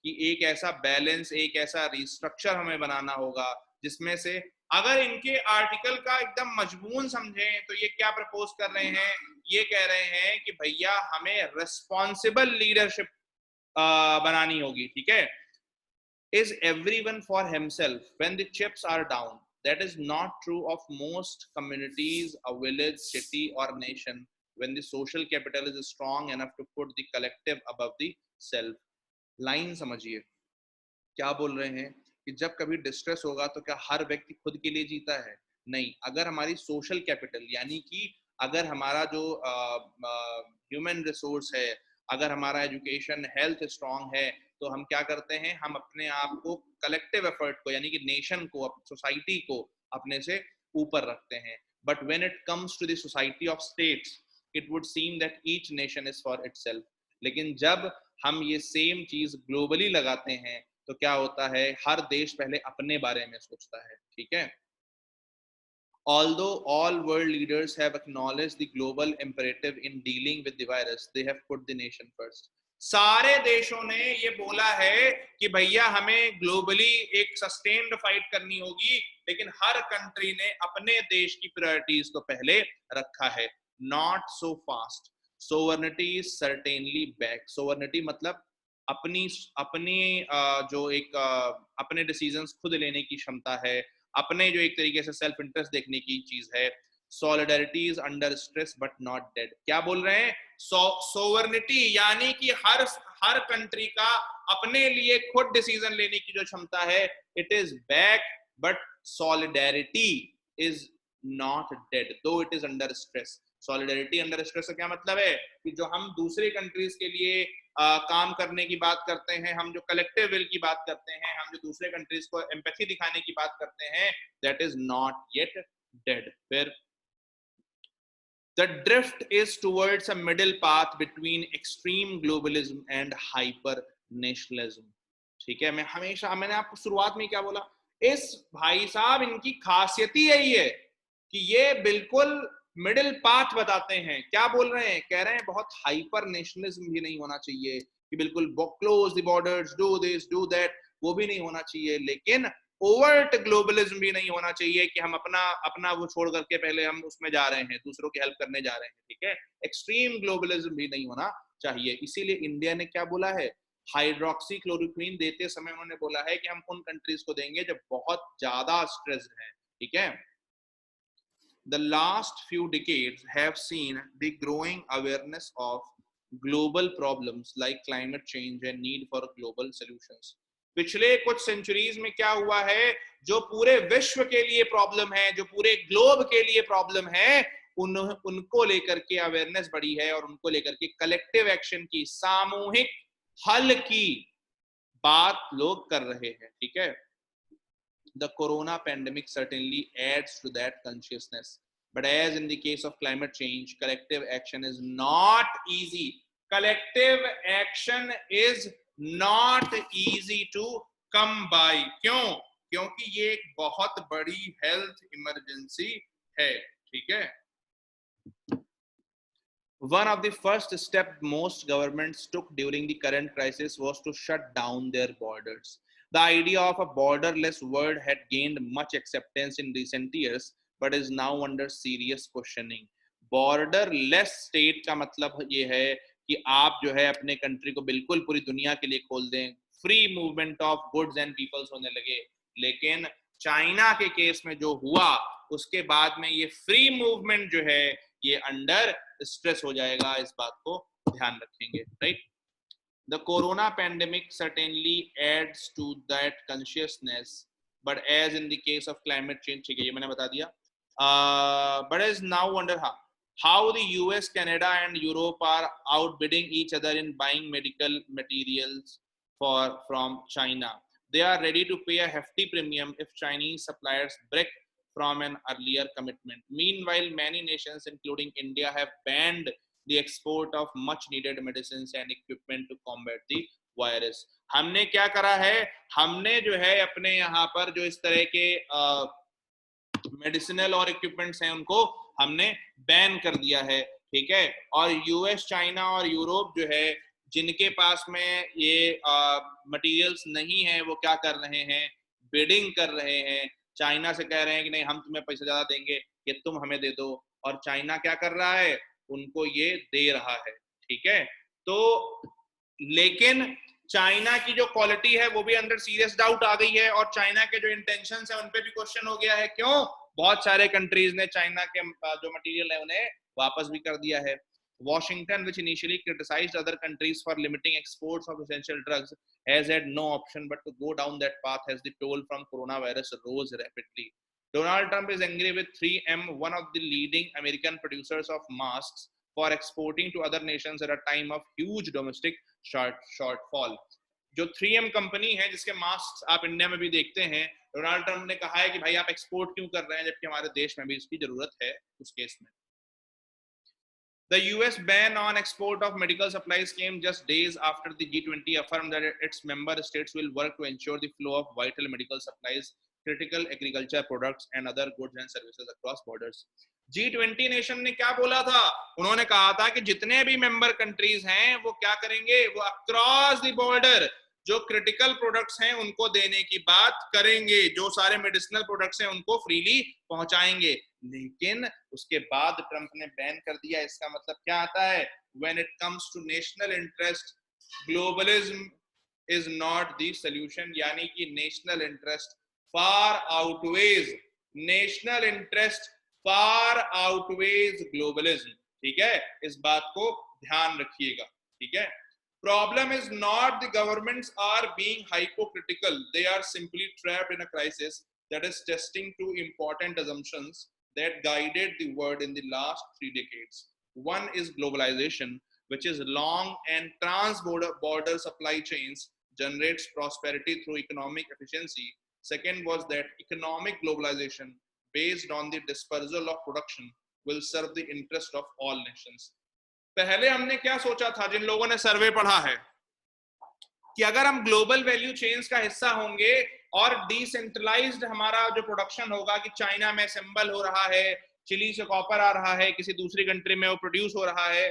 कि एक ऐसा बैलेंस, एक ऐसा रिस्ट्रक्चर हमें बनाना होगा जिसमें से अगर इनके आर्टिकल का एकदम मजमून समझें तो ये क्या प्रपोज कर रहे हैं, ये कह रहे हैं कि भैया हमें रिस्पॉन्सिबल लीडरशिप बनानी होगी, ठीक है। Is everyone for himself when the chips are down? That is not true of most communities, a village, city or nation when the social capital is strong enough to put the collective above the self. Line समझिए क्या बोल रहे हैं कि जब कभी distress होगा तो क्या हर व्यक्ति खुद के लिए जीता है? नहीं। अगर हमारी सोशल कैपिटल यानी कि अगर हमारा जो ह्यूमन रिसोर्स है, अगर हमारा एजुकेशन हेल्थ स्ट्रांग है, तो हम क्या करते हैं, हम अपने आप को कलेक्टिव एफर्ट को यानी कि नेशन को, सोसाइटी को अपने से ऊपर रखते हैं। But when it comes to the society of states it would seem that each nation is for itself. लेकिन जब हम ये सेम चीज ग्लोबली लगाते हैं तो क्या होता है, हर देश पहले अपने बारे में सोचता है, ठीक है। Although all world leaders have acknowledged the global imperative in dealing with the virus, they have put the nation first. सारे देशों ने ये बोला है कि भैया हमें ग्लोबली एक सस्टेन्ड फाइट करनी होगी, लेकिन हर कंट्री ने अपने देश की प्रायोरिटीज को पहले रखा है। Not so fast. Sovereignty is certainly back. Sovereignty मतलब अपनी अपनी जो एक अपने डिसीजंस खुद लेने की क्षमता है, अपने जो एक तरीके से सेल्फ इंटरेस्ट देखने की चीज है। Solidarity is under stress but not dead. क्या बोल रहे हैं? सोवर्निटी यानी कि हर कंट्री का अपने लिए खुद डिसीजन लेने की जो क्षमता है, it is back, but solidarity is not dead though it is under stress. Solidarity under stress का क्या मतलब है कि जो हम दूसरे कंट्रीज के लिए काम करने की बात करते हैं, हम जो कलेक्टिव विल की बात करते हैं, हम जो दूसरे कंट्रीज को एम्पैथी दिखाने की बात करते हैं, that is not yet dead. फिर the drift is towards a middle path between extreme globalism and hyper nationalism। ठीक है, मैंने आपको शुरुआत में क्या बोला, इस भाई साहब इनकी खासियत ही यही है कि ये बिल्कुल मिडिल पाथ बताते हैं। क्या बोल रहे हैं? कह रहे हैं बहुत हाइपर नेशनलिज्म भी नहीं होना चाहिए कि बिल्कुल close the borders, do this do that, वो भी नहीं होना चाहिए, लेकिन ओवर्ट ग्लोबलिज्म भी नहीं होना चाहिए कि हम अपना वो छोड़ करके पहले हम उसमें जा रहे हैं, दूसरों की हेल्प करने जा रहे हैं, ठीक है। एक्सट्रीम ग्लोबलिज्म भी नहीं होना चाहिए। इसीलिए इंडिया ने क्या बोला है, हाइड्रोक्सी क्लोरोक्विन देते समय उन्होंने बोला है कि हम उन कंट्रीज को देंगे जब बहुत ज्यादा स्ट्रेस्ड है, ठीक है। The last few decades have seen the growing awareness of global problems like climate change and need for global solutions। पिछले कुछ सेंचुरीज में क्या हुआ है, जो पूरे विश्व के लिए प्रॉब्लम है, जो पूरे ग्लोब के लिए प्रॉब्लम है, उनको लेकर के अवेयरनेस बढ़ी है और उनको लेकर के कलेक्टिव एक्शन की, सामूहिक हल की बात लोग कर रहे हैं, ठीक है। The corona pandemic certainly adds to that consciousness, but as in the case of climate change, collective action is not easy. Collective action is not easy to come by। क्यों? क्योंकि ये एक बहुत बड़ी हेल्थ इमरजेंसी है, ठीक है। One of the first steps most governments took during the current crisis was to shut down their borders. The idea of a borderless world had gained much acceptance in recent years, but is now under serious questioning. Borderless state का मतलब ये है कि आप जो है अपने country को बिल्कुल पूरी दुनिया के लिए खोल दें, free movement of goods and peoples होने लगे। लेकिन चाइना के केस में जो हुआ, उसके बाद में ये फ्री मूवमेंट जो है ये अंडर स्ट्रेस हो जाएगा, इस बात को ध्यान रखेंगे, right. The corona pandemic certainly adds to that consciousness, but as in the case of climate change, ठीक है, ये मैंने बता दिया। But is now wonder how the US, Canada and Europe are outbidding each other in buying medical materials from China. They are ready to pay a hefty premium if Chinese suppliers break from an earlier commitment. Meanwhile, many nations, including India, have banned the export of much needed medicines and equipment to combat the virus। हमने क्या करा है, हमने जो है अपने यहाँ पर जो इस तरह के मेडिसिनल और इक्विपमेंट्स हैं उनको हमने बैन कर दिया है, ठीक है। और यूएस, चाइना और यूरोप जो है जिनके पास में ये मटेरियल्स नहीं है वो क्या कर रहे हैं, बिडिंग कर रहे हैं, चाइना से कह रहे हैं कि नहीं हम तुम्हें पैसा ज्यादा देंगे, ये तुम हमें दे दो, और चाइना क्या कर रहा है, उनको ये दे रहा है, ठीक है। तो लेकिन चाइना की जो क्वालिटी है वो भी अंडर सीरियस डाउट आ गई है, और चाइना के जो इंटेंशंस है उन पे भी क्वेश्चन हो गया है। क्यों? बहुत सारे कंट्रीज ने चाइना के जो मटेरियल है उन्हें वापस भी कर दिया है। Washington, which initially criticized other countries for limiting exports of essential drugs, has had no option but to go down that path as the toll from coronavirus rose rapidly. Donald Trump is angry with 3M, one of the leading American producers of masks, for exporting to other nations at a time of huge domestic shortfall. जो 3M company है जिसके mask आप India में भी देखते हैं, Donald Trump ने कहा है कि भाई आप एक्सपोर्ट क्यों कर रहे हैं जबकि हमारे देश में भी इसकी जरूरत है। उस केस में The US ban on export of medical supplies came just days after the G20 affirmed that its member states will work to ensure the flow of vital medical supplies, critical agriculture products and other goods and services across borders. G20 nation ने क्या बोला था? उन्होंने कहा था कि जितने भी मेंबर कंट्रीज हैं वो क्या करेंगे, वो अक्रॉस द बॉर्डर जो क्रिटिकल प्रोडक्ट्स हैं उनको देने की बात करेंगे, जो सारे मेडिसिनल प्रोडक्ट्स हैं उनको फ्रीली पहुंचाएंगे। लेकिन उसके बाद ट्रंप ने बैन कर दिया। इसका मतलब क्या आता है? When it comes to national interest, globalism is not the solution, यानी कि national interest far outweighs, national interest far outweighs globalism, ठीक है। इस बात को ध्यान रखिएगा, ठीक है। Problem is not the governments are being hypocritical, they are simply trapped in a crisis that is testing two important assumptions that guided the world in the last 3 decades. One is globalization, which is long and trans-border supply chains generates prosperity through economic efficiency. Second was that economic globalization based on the dispersal of production will serve the interest of all nations. पहले हमने क्या सोचा था, जिन लोगों ने सर्वे पढ़ा है, कि अगर हम ग्लोबल वैल्यू चेन्स का हिस्सा होंगे और डिसेंट्रलाइज्ड हमारा जो प्रोडक्शन होगा, कि चाइना में असेंबल हो रहा है, चिली से कॉपर आ रहा है, किसी दूसरी कंट्री में वो प्रोड्यूस हो रहा है,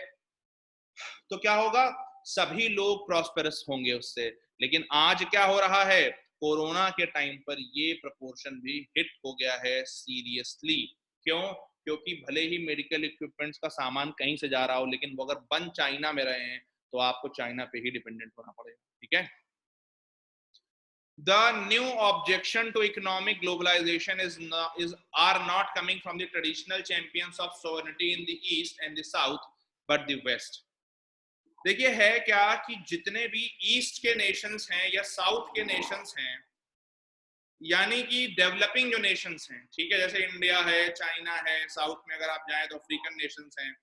तो क्या होगा, सभी लोग प्रॉस्पेरस होंगे उससे। लेकिन आज क्या हो रहा है, कोरोना के टाइम पर ये प्रपोर्शन भी हिट हो गया है सीरियसली। क्यों? क्योंकि भले ही मेडिकल इक्विपमेंट्स का सामान कहीं से जा रहा हो, लेकिन वो अगर बंद चाइना में रहे हैं तो आपको चाइना पे ही डिपेंडेंट होना पड़ेगा, ठीक है। The new objection to economic globalization are not coming from the traditional champions of sovereignty in the East and the South, but the West. देखिए है क्या कि जितने भी ईस्ट के नेशंस हैं या साउथ के नेशंस हैं, यानी कि डेवलपिंग जो नेशंस हैं, ठीक है, जैसे इंडिया है, चाइना है, साउथ में अगर आप जाएं तो अफ्रीकन नेशंस हैं,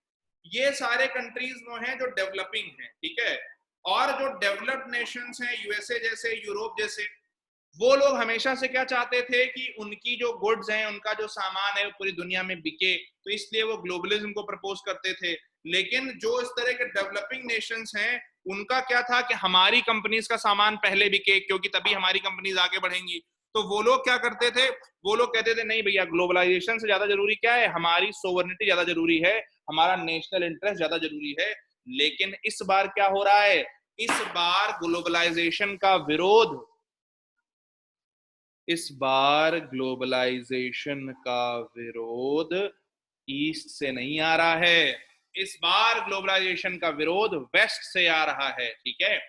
ये सारे कंट्रीज वो हैं जो डेवलपिंग हैं, ठीक है। और जो डेवलप्ड नेशंस हैं, यूएसए जैसे, यूरोप जैसे, वो लोग हमेशा से क्या चाहते थे कि उनकी जो गुड्स हैं, उनका जो सामान है वो पूरी दुनिया में बिके, तो इसलिए वो ग्लोबलिज्म को प्रपोज करते थे। लेकिन जो इस तरह के डेवलपिंग नेशंस हैं, उनका क्या था कि हमारी कंपनीज का सामान पहले बिके, क्योंकि तभी हमारी कंपनीज आगे बढ़ेंगी। तो वो लोग क्या करते थे, वो लोग कहते थे नहीं भैया, ग्लोबलाइजेशन से ज्यादा जरूरी क्या है, हमारी सोवरेनिटी ज्यादा जरूरी है, हमारा नेशनल इंटरेस्ट ज्यादा जरूरी है। लेकिन इस बार क्या हो रहा है, इस बार ग्लोबलाइजेशन का विरोध, इस बार ग्लोबलाइजेशन का विरोध ईस्ट से नहीं आ रहा है, इस बार ग्लोबलाइजेशन का विरोध वेस्ट से आ रहा है, ठीक है।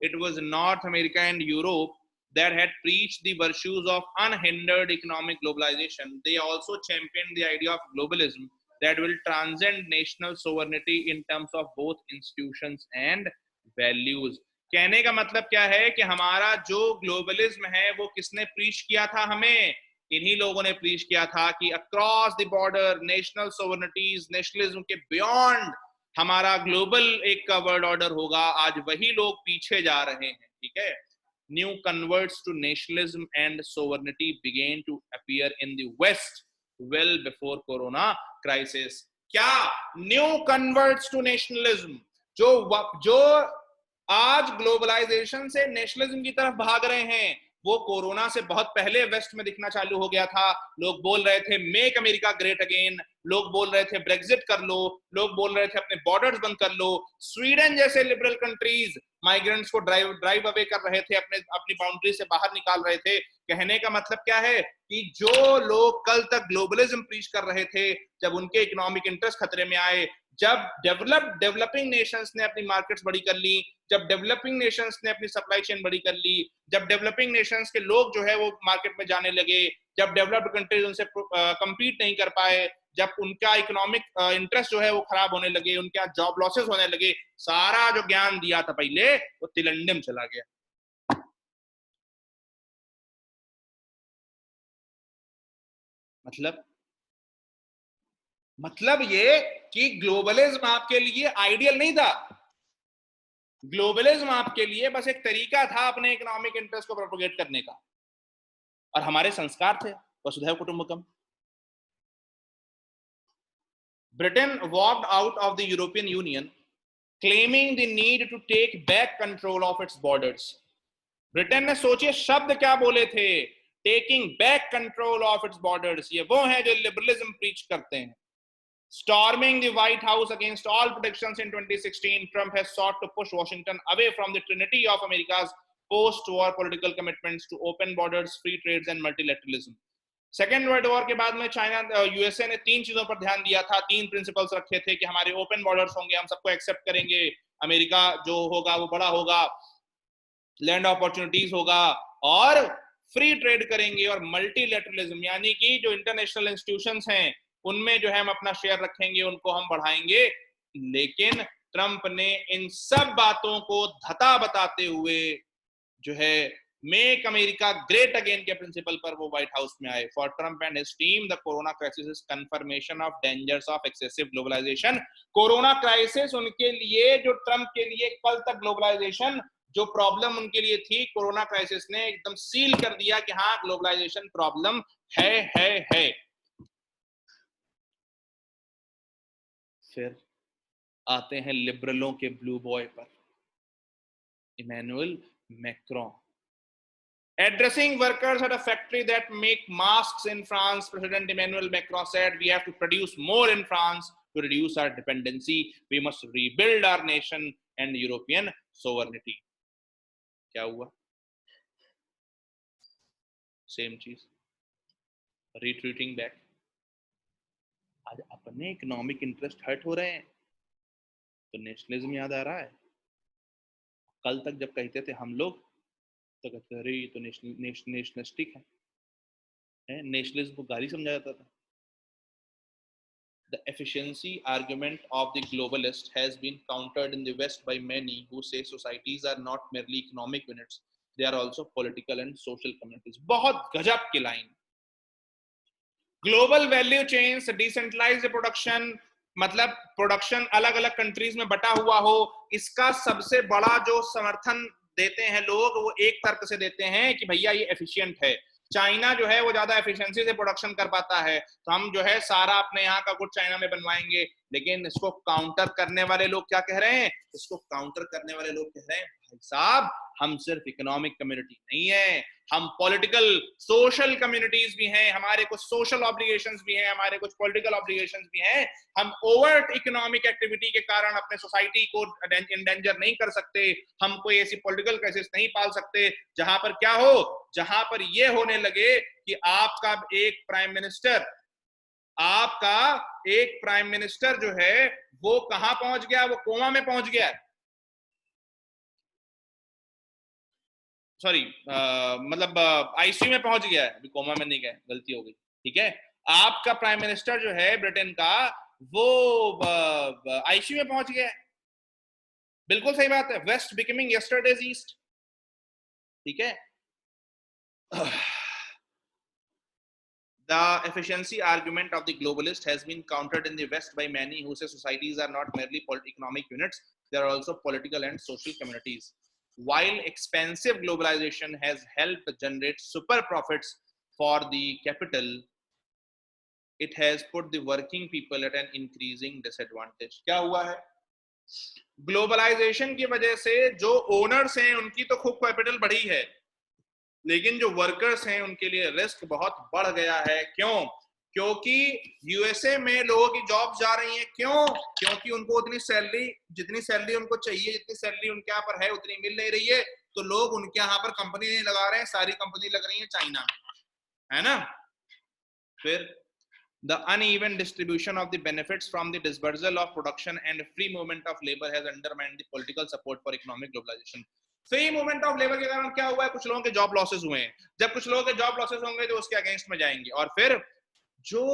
It was north America and Europe that had preached the virtues of unhindered economic globalization. They also championed the idea of globalism that will transcend national sovereignty in terms of both institutions and values. कहने का मतलब क्या है कि हमारा जो globalism है वो किसने प्रीच किया था, हमें इन्हीं लोगों ने प्रीच किया था कि across the border national sovereignties, nationalism के बियॉन्ड हमारा ग्लोबल एक का वर्ल्ड ऑर्डर होगा। आज वही लोग पीछे जा रहे हैं, ठीक है। New converts to nationalism and sovereignty began to appear in the West well before Corona crisis. क्या new converts to nationalism, जो आज ग्लोबलाइजेशन से नेशनलिज्म की तरफ भाग रहे हैं, वो कोरोना से बहुत पहले वेस्ट में दिखना चालू हो गया था। लोग बोल रहे थे मेक अमेरिका ग्रेट अगेन, लोग बोल रहे थे ब्रेग्जिट कर लो, लोग बोल रहे थे अपने बॉर्डर्स बंद कर लो। स्वीडन जैसे लिबरल कंट्रीज माइग्रेंट्स को ड्राइव अवे कर रहे थे, अपनी बाउंड्री से बाहर निकाल रहे थे। कहने का मतलब क्या है कि जो लोग कल तक ग्लोबलिज्म प्रीच कर रहे थे, जब उनके इकोनॉमिक इंटरेस्ट खतरे में आए, जब डेवलपिंग नेशंस ने अपनी मार्केट्स बड़ी कर ली, जब डेवलपिंग नेशंस ने अपनी सप्लाई चेन बड़ी कर ली, जब डेवलपिंग नेशंस के लोग जो है वो मार्केट में जाने लगे, जब डेवलप्ड कंट्रीज उनसे कंपीट नहीं कर पाए, जब उनका इकोनॉमिक इंटरेस्ट जो है वो खराब होने लगे, उनके यहाँ जॉब लॉसेस होने लगे, सारा जो ज्ञान दिया था पहले वो तिलंडम चला गया। मतलब ये कि ग्लोबलिज्म आपके लिए आइडियल नहीं था। ग्लोबलिज्म आपके लिए बस एक तरीका था अपने इकोनॉमिक इंटरेस्ट को प्रोपोगेट करने का, और हमारे संस्कार थे वसुधैव कुटुंबकम। Britain walked out of the European Union, claiming the need to take back control of its borders. Britain ने सोचिए शब्द क्या बोले थे, taking back control of its borders. ये वो है जो लिबरलिज्म प्रीच करते हैं। Storming the White House against all protections in 2016, Trump has sought to push Washington away from the trinity of America's post-war political commitments to open borders, free trades, and multilateralism. Second world war के बाद में China USA ने 3 चीजों पर ध्यान दिया था, 3 principles रखे थे कि हमारे ओपन बॉर्डर्स होंगे, हम सबको एक्सेप्ट करेंगे, अमेरिका जो होगा वो बड़ा होगा, लैंड अपॉर्चुनिटीज होगा, और फ्री ट्रेड करेंगे, और मल्टीलेटरलिज्म यानी कि जो इंटरनेशनल इंस्टीट्यूशंस हैं उनमें जो है हम अपना शेयर रखेंगे, उनको हम बढ़ाएंगे। लेकिन ट्रंप ने इन सब बातों को धता बताते हुए जो है मेक अमेरिका ग्रेट अगेन के प्रिंसिपल पर वो व्हाइट हाउस में आए। For Trump and his team the corona crisis is confirmation of dangers of excessive globalisation. Corona crisis उनके लिए, जो ट्रंप के लिए कल तक ग्लोबलाइजेशन जो प्रॉब्लम उनके लिए थी, कोरोना क्राइसिस ने एकदम सील कर दिया कि हाँ ग्लोबलाइजेशन प्रॉब्लम है। फिर आते हैं लिबरलों के ब्लू बॉय पर, Emmanuel Macron. Addressing workers at a factory that make masks in France, President Emmanuel Macron said, "We have to produce more in France to reduce our dependency. We must rebuild our nation and European sovereignty." क्या हुआ? Same चीज, retreating back. आज अपने economic interest hurt हो रहे हैं तो nationalism याद आ रहा है। कल तक जब कहते थे हम लोग तो कहते थे अरे ये तो नेशनलिस्टिक है, नेशनलिज्म को गाली समझा जाता था। The efficiency argument of the globalist has been countered in the West by many who say societies are not merely economic units, they are also political and social communities. बहुत गजब की line. Global value chains, decentralised production, मतलब production अलग अलग countries में बटा हुआ हो, इसका सबसे बड़ा जो समर्थन देते हैं लोग वो एक तर्क से देते हैं कि भैया ये एफिशिएंट है। चाइना जो है वो ज्यादा एफिशिएंसी से प्रोडक्शन कर पाता है, तो हम जो है सारा अपने यहाँ का गुड चाइना में बनवाएंगे। लेकिन इसको काउंटर करने वाले लोग क्या कह रहे हैं? इसको काउंटर करने वाले लोग कह रहे हैं भाई साहब हम सिर्फ इकोनॉमिक कम्युनिटी नहीं है, हम पॉलिटिकल सोशल कम्युनिटीज भी हैं, हमारे कुछ सोशल ऑब्लिगेशंस भी हैं, हमारे कुछ पॉलिटिकल ऑब्लिगेशंस भी हैं। हम ओवर्ट इकोनॉमिक एक्टिविटी के कारण अपने सोसाइटी को इंडेंजर नहीं कर सकते, हम कोई ऐसी पॉलिटिकल क्राइसिस नहीं पाल सकते जहां पर क्या हो, जहां पर ये होने लगे कि आपका एक प्राइम मिनिस्टर जो है वो कहां पहुंच गया, वो कोमा में पहुंच गया। सॉरी मतलब आईसीयू में पहुंच गया है, अभी कोमा में नहीं गया, गलती हो गई। ठीक है, आपका प्राइम मिनिस्टर जो है ब्रिटेन का वो आईसीयू में पहुंच गया है। बिल्कुल सही बात है, वेस्ट बिकमिंग यस्टरडेज ईस्ट। ठीक है, The efficiency argument of the globalist has been countered in the West by many who say societies are not merely economic units, they are also political and social communities. While expensive globalization has helped generate super profits for the capital, it has put the working people at an increasing disadvantage. क्या हुआ है? Globalisation की वजह से जो owners हैं उनकी तो खूब कैपिटल बढ़ी है, लेकिन जो वर्कर्स हैं उनके लिए रिस्क बहुत बढ़ गया है। क्यों? क्योंकि यूएसए में लोगों की जॉब जा रही हैं, क्यों? क्योंकि उनको उतनी सैलरी, जितनी सैलरी उनको चाहिए, जितनी सैलरी उनके यहाँ पर है उतनी मिल नहीं रही है, तो लोग उनके यहाँ पर कंपनी नहीं लगा रहे हैं, सारी कंपनी लग रही है चाइना में, है ना? फिर the uneven distribution of the benefits from the dispersal of production and free movement of labor has undermined the political support for economic globalization. Free movement of labour के कारण क्या हुआ है? कुछ लोगों के जॉब लॉसेस हुए हैं। जब कुछ लोगों के जॉब लॉसेस होंगे तो उसके अगेंस्ट में जाएंगे, और फिर जो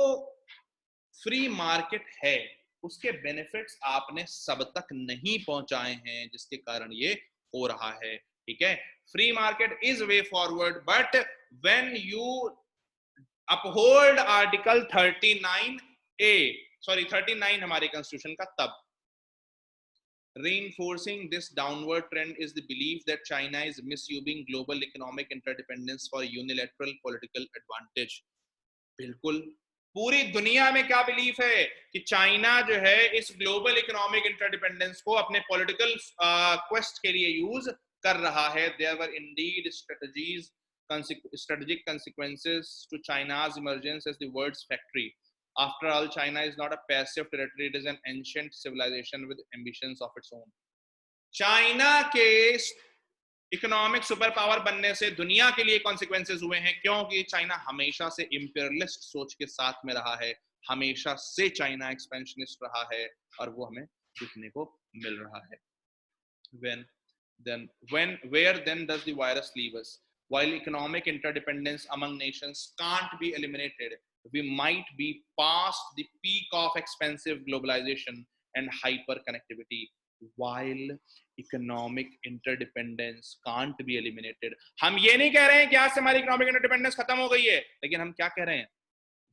फ्री मार्केट है उसके बेनिफिट्स आपने सब तक नहीं पहुंचाए हैं, जिसके कारण ये हो रहा है। ठीक है, free market is way forward, but when you uphold article 39 हमारे कॉन्स्टिट्यूशन का, तब reinforcing this downward trend is the belief that China is misusing global economic interdependence for unilateral political advantage. बिल्कुल, पूरी दुनिया में क्या बिलीफ है कि चाइना जो है इस ग्लोबल इकोनॉमिक इंटरडिपेंडेंस को अपने पॉलिटिकल क्वेस्ट के लिए यूज कर रहा है। There were indeed strategic consequences to China's emergence as the world's factory. After all, China is not a passive territory, it is an ancient civilization with ambitions of its own. China के economic super power बनने से दुनिया के लिए consequences हुए हैं, क्योंकि China हमेशा से इंपीरियलिस्ट सोच के साथ में रहा है, हमेशा से चाइना एक्सपेंशनिस्ट रहा है, और वो हमें दिखने को मिल रहा है। Where then does the virus leave us? While economic interdependence among nations can't be eliminated, we might be past the peak of expensive globalization and hyperconnectivity. While economic interdependence can't be eliminated, हम ये नहीं कह रहे हैं कि आज से हमारी इकोनॉमिक इंटरडिपेंडेंस खत्म हो गई है, लेकिन हम क्या कह रहे हैं?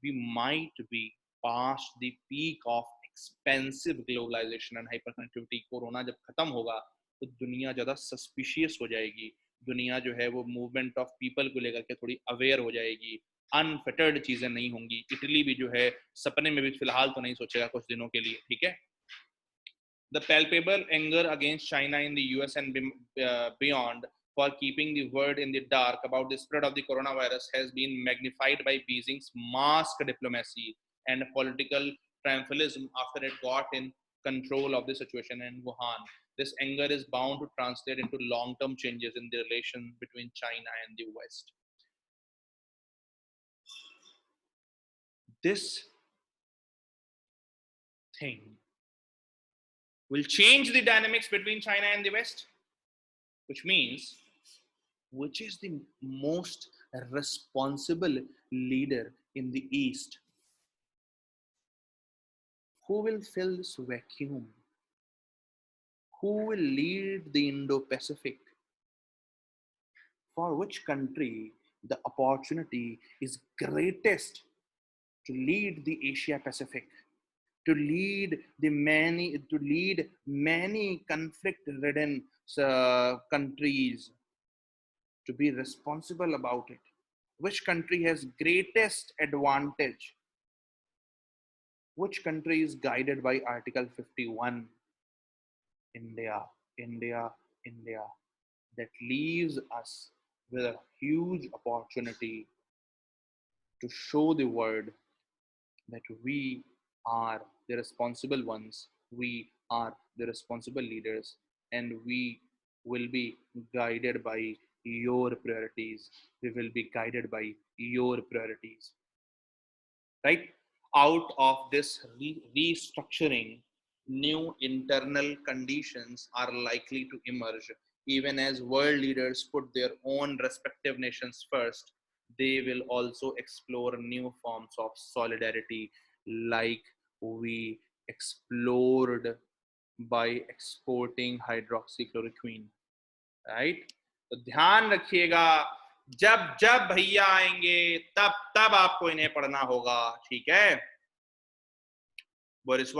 We might be past the peak of expensive globalization and hyperconnectivity. Corona जब खत्म होगा तो दुनिया ज्यादा सस्पिशियस हो जाएगी, दुनिया जो है वो मूवमेंट ऑफ पीपल को लेकर के थोड़ी अवेयर हो जाएगी, अनफिटर्ड चीजें नहीं होंगी। इटली भी जो है सपने में भी फिलहाल तो नहीं सोचेगा कुछ दिनों के लिए। ठीक है, the palpable anger against China in the US and beyond for keeping the world in the dark about the spread of the coronavirus has been magnified by Beijing's mask diplomacy and political triumphalism after it got in control of the situation in Wuhan. This anger is bound to translate into long-term changes in the relation between China and the West. This thing will change the dynamics between China and the West, which means, which is the most responsible leader in the East? Who will fill this vacuum? Who will lead the Indo-Pacific? For which country the opportunity is greatest to lead the Asia-Pacific, to lead many conflict-ridden countries, to be responsible about it? Which country has greatest advantage? Which country is guided by Article 51? India, India, India. That leaves us with a huge opportunity to show the world that we are the responsible ones, we are the responsible leaders, and we will be guided by your priorities. We will be guided by your priorities. Right? Out of this restructuring, new internal conditions are likely to emerge. Even as world leaders put their own respective nations first, they will also explore new forms of solidarity, like we explored by exporting hydroxychloroquine. Right? तो ध्यान रखिएगा, जब जब भैया आएंगे तब तब आपको इन्हें पढ़ना होगा। ठीक है, बोरिस